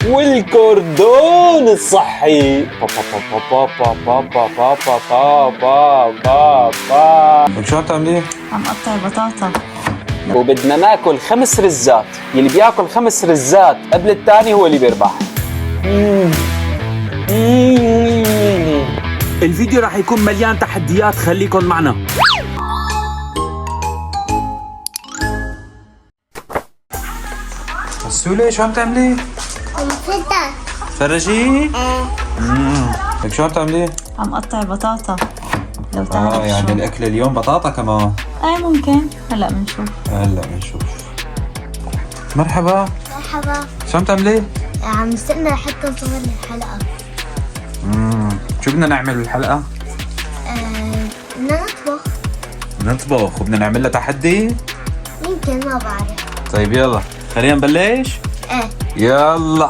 والكردون الصحي. شو عم تعملي؟ عم قطع بطاطا. وبدنا ناكل 5 رزات، يلي بياكل 5 رزات قبل الثاني هو اللي بيربح. الفيديو راح يكون مليان تحديات، خليكن معنا. السولة شو عم تعملي؟ فتح. فرجي؟ لك شو عم تعملي؟ عم قطع بطاطا. لو تعرف يعني شو. الأكلة اليوم بطاطا كمان. ممكن هلا بنشوف. هلا بنشوف. مرحبا. مرحبا. شو عم تعملي؟ عم نستنى لحتى نصور الحلقة. شو بدنا نعمل بالحلقة؟ بدنا نطبخ. نطبخ وبدنا نعمل لها تحدي؟ يمكن ما بعرف. طيب يلا خلينا نبلش؟ ايه. يلا.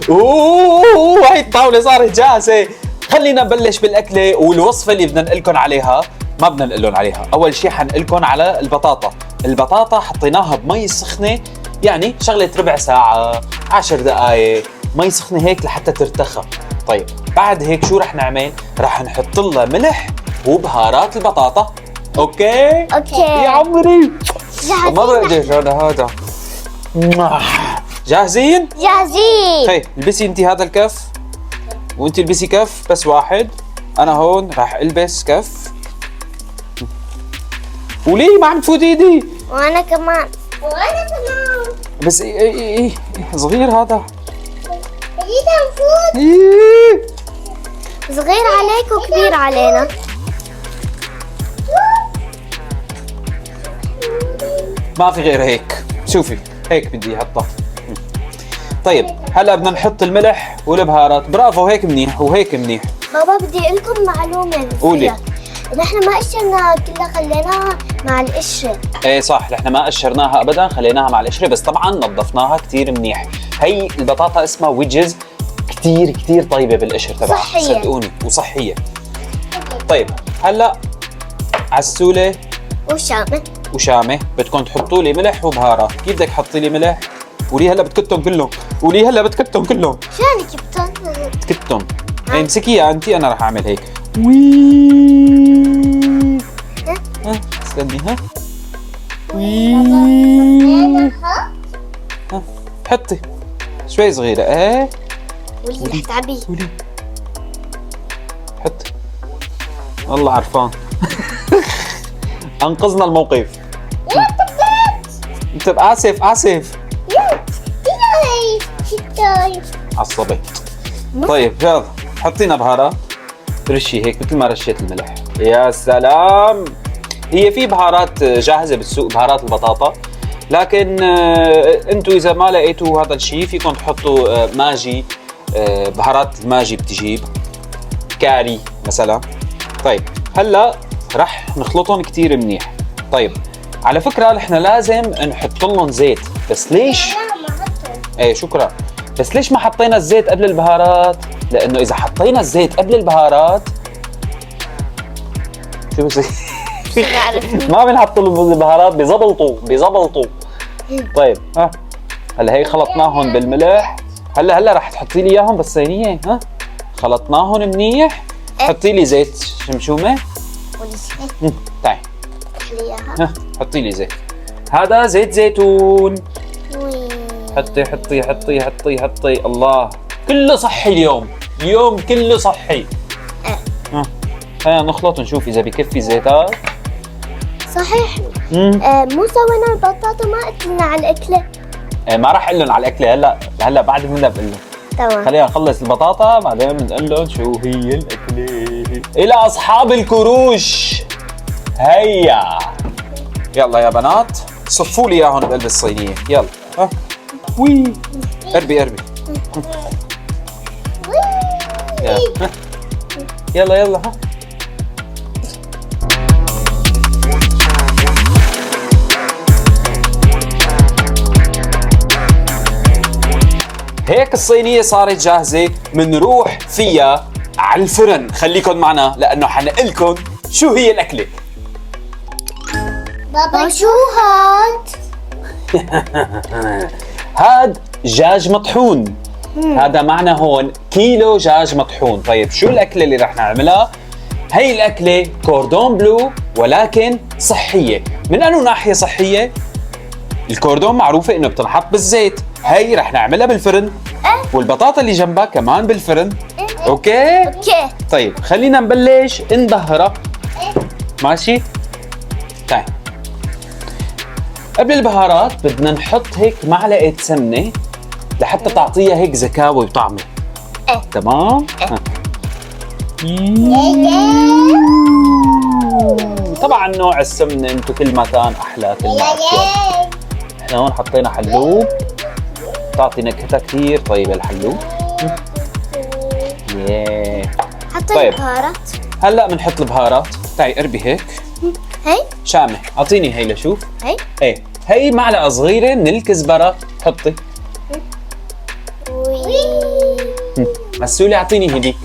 هاي الطاولة صارت جاهزة. خلينا نبلش بالأكلة والوصفة اللي بدنا نقلكن عليها. ما بدنا نقلن عليها، أول شيء حنقلكن على البطاطا. البطاطا حطيناها بمي سخنة، يعني شغلة ربع ساعة 10 دقايق مي سخنة هيك لحتى ترتخى. طيب بعد هيك شو رح نعمل؟ رح نحط لها ملح وبهارات البطاطا. اوكي؟ اوكي. يا عمري ما جاهزين؟ بدي هذا. جاهزين؟ جاهزين. هي البسي انت هذا الكف وانت البسي كف، بس واحد. انا هون راح البس كف. وليه ما عم تفوت ايدي؟ وانا كمان. وانا كمان. بس إيه صغير هذا. بديت نفوت. إيه. صغير عليك وكبير علينا. ما في غير هيك، شوفي هيك بدي احطها. طيب هلا بدنا نحط الملح والبهارات. برافو، هيك منيح وهيك منيح. بابا بدي اقول لكم معلومة. قولي. نحن ما قشرنا كلها، خليناها مع القشرة. ايه صح، نحن ما قشرناها ابدا، خليناها مع القشره، بس طبعا نظفناها كثير منيح. هي البطاطا اسمها ويدجز، كثير طيبه بالقشر تبعها، صحية. صدقوني وصحيه. طيب هلا عسوله وشامه بدكم تحطوا لي ملح وبهارات. كيف بدك تحطي لي ملح؟ قولي هلا بتكتهم كلهم، قولي هلا بتكتهم كلهم. شو يعني كبتون؟ تكتهم. امسكيها انت، انا رح اعمل هيك. ها استني. ها حطي شوي صغيرة. ايه ولي رح تعبي. حطي. والله عرفان. انقذنا الموقف. انت اسف عصبت. طيب يلا حطينا بهارات، رشي هيك مثل ما رشيت الملح. يا سلام. هي في بهارات جاهزة بالسوق، بهارات البطاطا، لكن انتوا اذا ما لقيتوا هذا الشيء فيكم تحطوا ماجي. بهارات الماجي بتجيب كاري مثلا. طيب هلا رح نخلطهم كتير منيح. طيب على فكرة نحن لازم نحط لهم زيت، بس ليش؟ ايه شكرا. بس ليش ما حطينا الزيت قبل البهارات؟ لانه اذا حطينا الزيت قبل البهارات شو بصير؟ ما بنحط لهم البهارات، بيزبلطوا. طيب ها هلا هي خلطناهم بالملح. هلا رح تحطي لي اياهم بالصينيه. ها خلطناهم منيح. حطي لي زيت شمشومه. تعي ها حطي لي زيت. هذا زيت زيتون. حطي. الله كله صحي اليوم كله صحي. خلينا نخلط ونشوف اذا بكفي زيتات. صحيح. مو سوينا البطاطا، ما قلنا على الاكله. ما راح اقول لهم على الاكله هلا بعد منا بقول لهم. تمام. خلينا نخلص البطاطا بعدين بنقول لهم شو هي الاكله. الى اصحاب الكروش هيا يلا يا بنات صفوا لي اياهم بقلب الصينيه. يلا ها وي اربي يلا ها. هيك الصينية صارت جاهزة، منروح فيها على الفرن. خليكن معنا لأنه حنقلكن شو هي الأكلة. بابا شو هاد؟ هاد دجاج مطحون. هذا معنى هون كيلو دجاج مطحون. طيب شو الأكلة اللي رح نعملها؟ هي الأكلة كوردون بلو ولكن صحية. من أنه ناحية صحية؟ الكوردون معروفة إنه بتنحط بالزيت، هي رح نعملها بالفرن، والبطاطا اللي جنبها كمان بالفرن. أوكي؟ اوكي. طيب خلينا نبلش نظهرها. ماشي؟ طيب قبل البهارات بدنا نحط هيك معلقة سمنة لحتى تعطيها هيك زكاوة وطعمة. تمام؟ طبعا نوع السمنة انتو كل ما كان احلى كل ما افضل. احنا هون حطينا حلوب تعطي نكهتها كثير طيبة الحلوب. ياه. حطي طيب. البهارات. هلا بنحط البهارات. تعي قربي هيك. هي شامة اعطيني هي لشوف. هي ايه هي معلقة صغيرة من الكزبرة حطي. مسؤولة اعطيني هديك.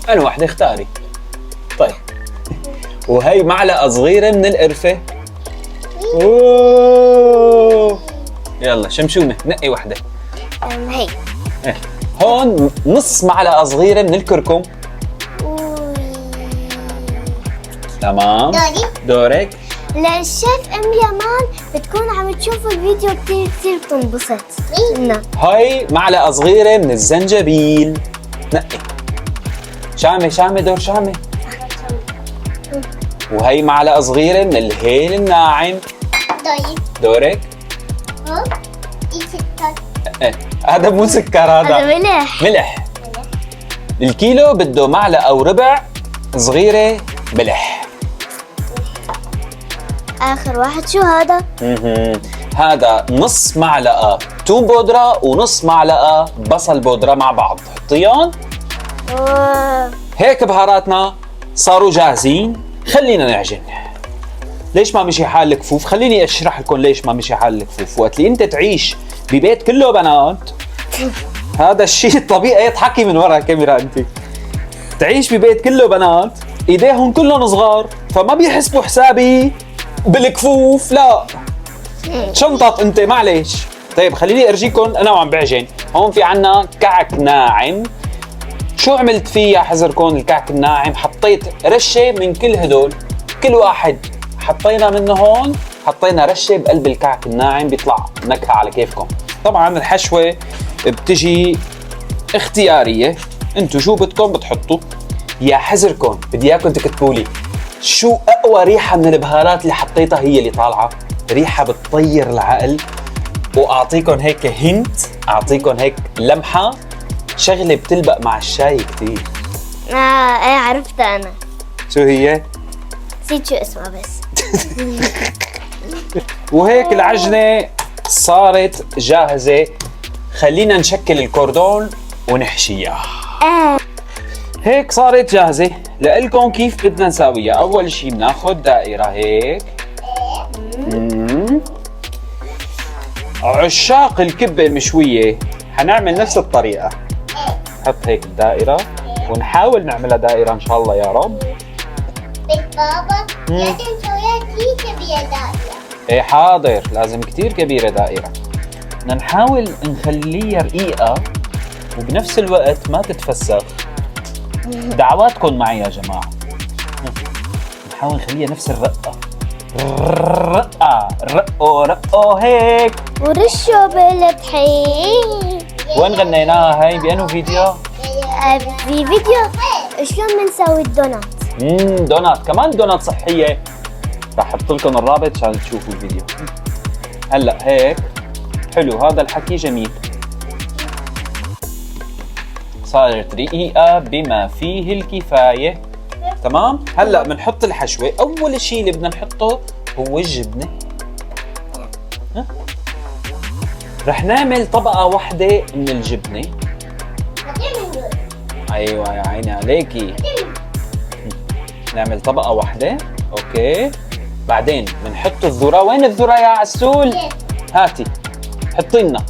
انا وحدة اختاري. طيب وهي معلقة صغيرة من القرفة. اوه يلا شمشومة نقي وحدة. هي إيه. هون نص معلقة صغيرة من الكركم. تمام. دورك. للشيف ام يمان بتكون عم تشوف الفيديو كتير بتنبسط. هاي معلقة صغيرة من الزنجبيل. نقي. شامة دور شامة. وهي معلقة صغيرة من الهيل الناعم. طيب دورك. ايه هذا مو سكر هذا هذا ملح. الكيلو بده معلقة وربع صغيرة ملح. اخر واحد شو هذا؟ هذا نص معلقة توم بودرة ونص معلقة بصل بودرة مع بعض. حطيهم. هيك بهاراتنا صاروا جاهزين. خلينا نعجن. ليش ما مشي حال الكفوف؟ خليني اشرح لكم ليش ما مشي حال الكفوف. وقت اللي انت تعيش ببيت كله بنات هذا الشيء الطبيعي. تحكي من ورا الكاميرا انت. تعيش ببيت كله بنات ايديهم كلهم صغار فما بيحسبوا حسابي بالكفوف. لا شنطط انت معلش. طيب خليني ارجيكم انا وعم بعجن. هون في عنا كعك ناعم. شو عملت فيه يا حذركم الكعك الناعم؟ حطيت رشة من كل هدول. كل واحد حطينا منه هون حطينا رشة بقلب الكعك الناعم بيطلع نكهة على كيفكم. طبعا الحشوة بتجي اختيارية. انتو شو بدكم بتحطوا. يا حذركم بدي اياكم تكتبوا لي شو اقوى ريحة من البهارات اللي حطيتها هي اللي طالعة. ريحة بتطير العقل. واعطيكم هيك هنت. اعطيكم هيك لمحة. شغلة بتلبق مع الشاي كتير. ايه عرفتها انا. شو هي؟ نسيت شو اسمها بس. وهيك العجنة صارت جاهزة. خلينا نشكل الكوردون ونحشيها. هيك صارت جاهزة. لإلكم كيف بدنا نساويها. أول شي بناخد دائرة هيك. عشاق الكبة المشوية حنعمل نفس الطريقة. نحط هيك الدائرة ونحاول نعملها دائرة إن شاء الله يا رب. بابا لازم نسويها كتير كبيرة دائرة. ايه حاضر لازم كتير كبيرة دائرة. بدنا نحاول نخليها رقيقة وبنفس الوقت ما تتفسخ. دعواتكم معي يا جماعة. نحاول نخليها نفس الرقة. رقوا هيك. ورشوا بالطحين. وين غنيناها هاي بأنو فيديو؟ في فيديو شلون بنسوي الدونات. دونات كمان دونات صحية. راح احط لكم الرابط عشان تشوفوا الفيديو. هلا هيك حلو. هذا الحكي جميل. صارت رقيقة بما فيه الكفاية. تمام. هلا بنحط الحشوة. اول شيء اللي بدنا نحطه هو الجبنة. رح نعمل طبقة واحدة من الجبنة. ايوه يا عيني عليكي. نعمل طبقة واحدة. اوكي. بعدين بنحط الذرة. وين الذرة يا عسول؟ هاتي حطي لنا.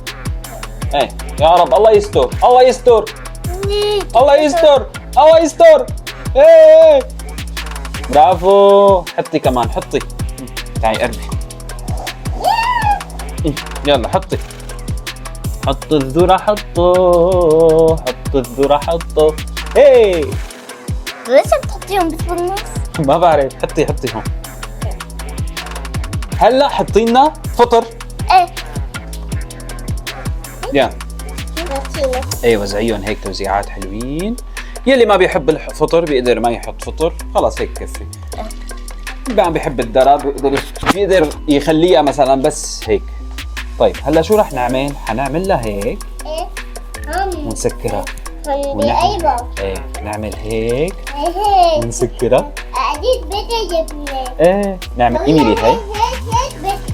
ايه يا رب الله يستر الله يستر الله يستر الله يستر. ايه برافو. حطي كمان حطي. تعي قربي. يلا حطي. حط الذرة حطه، حط الذرة حطه. هي ليش بتحطيهم بس بالنص؟ ما بعرف، حطي هون. هلا حطي لنا فطر. ايه يا بحطينا. ايه وزعيهم هيك توزيعات حلوين. يلي ما بيحب الفطر بيقدر ما يحط فطر، خلاص هيك كفي. اللي ما بيحب الدرب بيقدر يخليها مثلا بس هيك. طيب هلا شو رح نعمل؟ حنعمل لها هيك ايه هم ونسكرها. بأيبه. ايه نعمل هيك ايه ونسكرها. أكيد بدي جبنة. ايه نعمل ايميلي هي.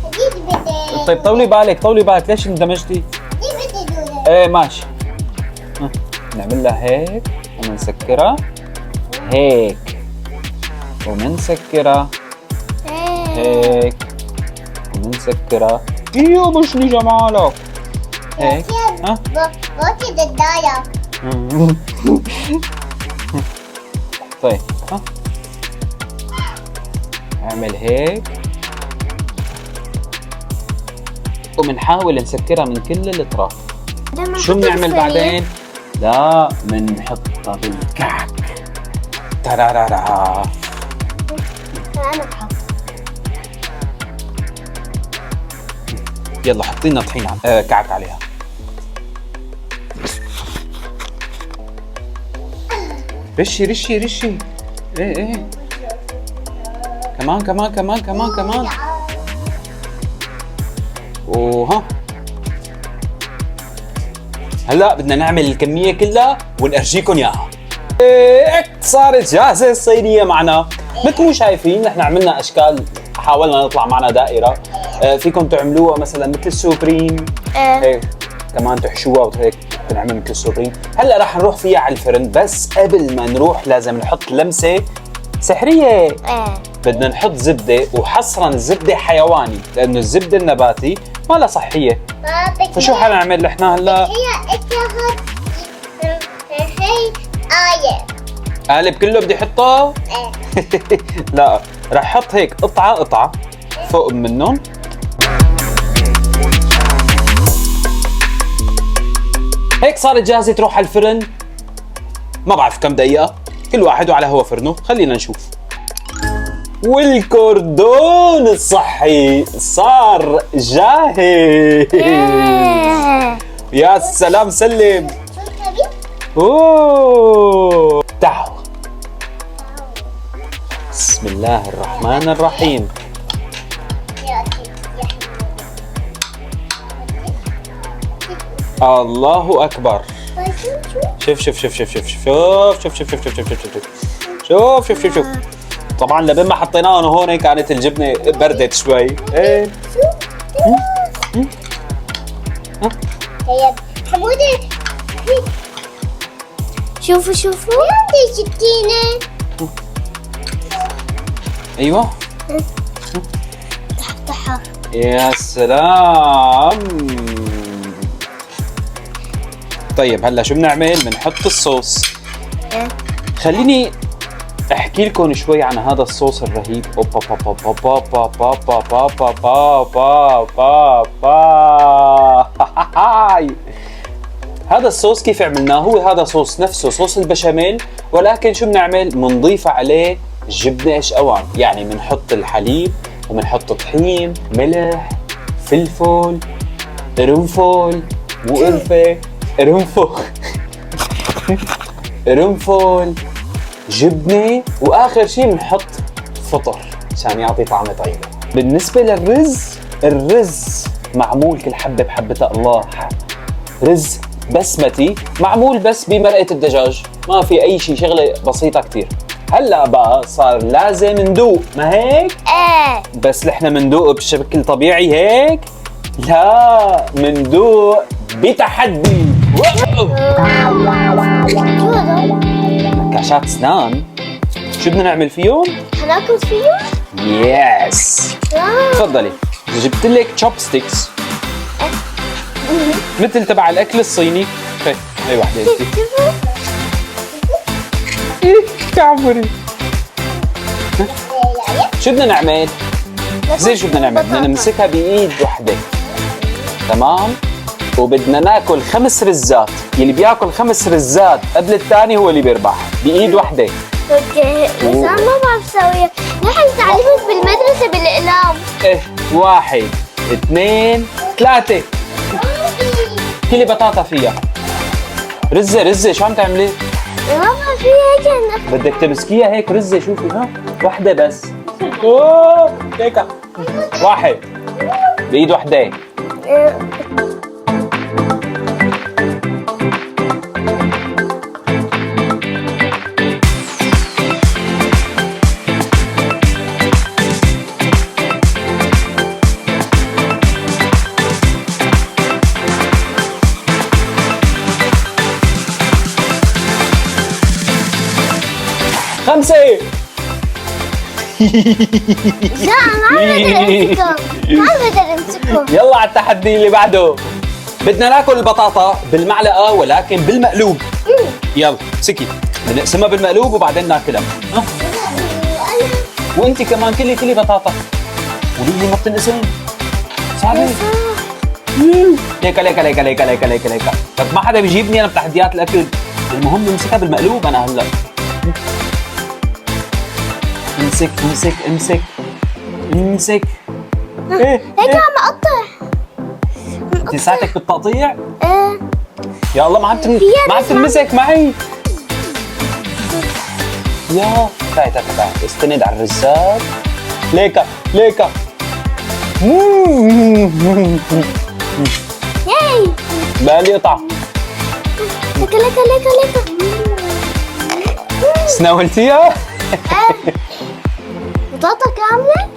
أكيد بدي. طيب طولي بالك ليش اندمجتي؟ أكيد بدي دولة. ايه ماشي. نعمل لها هيك ومنسكرها هيك ومنسكرها هيك ومنسكرها. ايوه مش لي جمالك هيك. ها بوكي الداية. طيب ها اعمل هيك ومنحاول نسكرها من كل الاطراف. شو بنعمل بعدين؟ لا بنحطها بالكعك. ترارارا. أنا بحط. يلا حطي لنا طحين كعك عليها. رشي رشي رشي. ايه كمان. وها هلا بدنا نعمل الكمية كلها ونرجيكم اياها. هيك صارت جاهزة الصينية معنا. مثل ما شايفين نحن عملنا اشكال، حاولنا نطلع معنا دائرة. فيكم تعملوها مثلا مثل السوبريم. هيك كمان تحشوها وهيك بنعمل مثل السوبريم. هلا رح نروح فيها على الفرن، بس قبل ما نروح لازم نحط لمسة سحرية. ايه بدنا نحط زبدة، وحصرا الزبدة حيواني لأنه الزبدة النباتي ما لها صحية. فشو حنعمل نحن هلا؟ هي اتخذ هي آية. قالب كله بدي احطه؟ ايه لا رح احط هيك قطعة فوق منهم. هيك صارت جاهزة تروح على الفرن. ما بعرف كم دقيقة، كل واحد وعلى هو فرنه. خلينا نشوف. والكوردون الصحي صار جاهز. يا سلام سلم. شو الكبير؟ اوه تعالوا. بسم الله الرحمن الرحيم. يا الله اكبر. شوف طبعا لبين ما حطيناهم هون كانت الجبنه بردت شوي. ايه هي حمودة. شوفوا عندي سكينة. ايوه افتحها. يا سلام. طيب هلا شو بنعمل؟ بنحط الصوص. خليني احكي لكم شوي عن هذا الصوص الرهيب. اوبا با با با با با با با با با با با با. هذا الصوص كيف عملناه؟ هو هذا صوص نفسه صوص البشاميل، ولكن شو بنعمل؟ بنضيف عليه جبنه قشقوان. يعني بنحط الحليب وبنحط طحين، ملح، فلفل، قرنفل، مو قرفه، قرنفل، جبنه، واخر شيء بنحط فطر عشان يعطي طعمه طيبه. بالنسبه للرز، الرز معمول كل حبه بحبتها. الله، رز بسمتي معمول بس بمرقه الدجاج، ما في اي شيء، شغله بسيطه كتير. هلا بقى صار لازم ندوق، ما هيك؟ ايه بس نحن مندوق بشكل طبيعي هيك؟ لا، مندوق بتحدي. شو هذا؟ كعشات اسنان. شو بدنا نعمل فيهم؟ حناكل فيه؟ يس. تفضلي، جبت لك تشوب ستيكس مثل تبع الاكل الصيني. هي وحده انت. ايه كعمري. شو بدنا نعمل؟ زين شو بدنا نعمل؟ بدنا نمسكها بايد وحده. تمام؟ وبدنا ناكل 5 رزات، يلي بياكل 5 رزات قبل الثاني هو اللي بيربح بايد وحده. اوكي بس انا ما بعرف اسويها. نحن تعلمت بالمدرسة بالاقلام. ايه 1 2 3 كلي بطاطا فيها. رزة شو عم تعملي؟ ما في هيك أنا. بدك تمسكيها هيك رزة، شوفي ها، وحدة بس. اوه هيك 1 بايد وحدة. خمسة. لا ما بقدر امسكهم. ما بقدر امسكهم. يلا على التحدي اللي بعده. بدنا ناكل البطاطا بالمعلقة ولكن بالمقلوب. يلا سكي، بنقسمها بالمقلوب وبعدين ناكلها. وانت كمان كلي بطاطا. قولي لي ما بتنقسم. صعبة. ليك. طب ما حدا بيجيبني انا بتحديات الاكل. المهم نمسكها بالمقلوب انا هلا. امسك. ايه هيك عم اقطع. انت ساعتك بالتقطيع؟ ايه يا الله ما عم تلمسك معي. يا تعي استند على الرزات. ليكا ياي. بالي قطع. ليكا. سناولتيها؟ بطاطا كاملة؟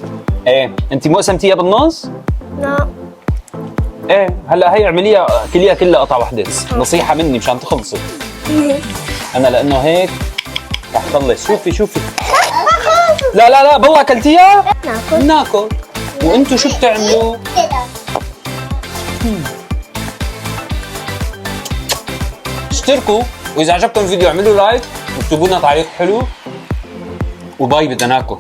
ايه انت مو قسمتيها بالنص؟ لا. ايه هلا هي اعمليها كلها قطعه واحده. نصيحه مني مشان تخلصي. انا لانه هيك رح خلص. شوفي. لا بالله اكلتيها؟ ناكل. وانتو شو بتعملوا؟ اشتركوا، واذا عجبكم الفيديو اعملوا لايك واكتبوا لنا تعليق حلو. وباي بدنا ناكل.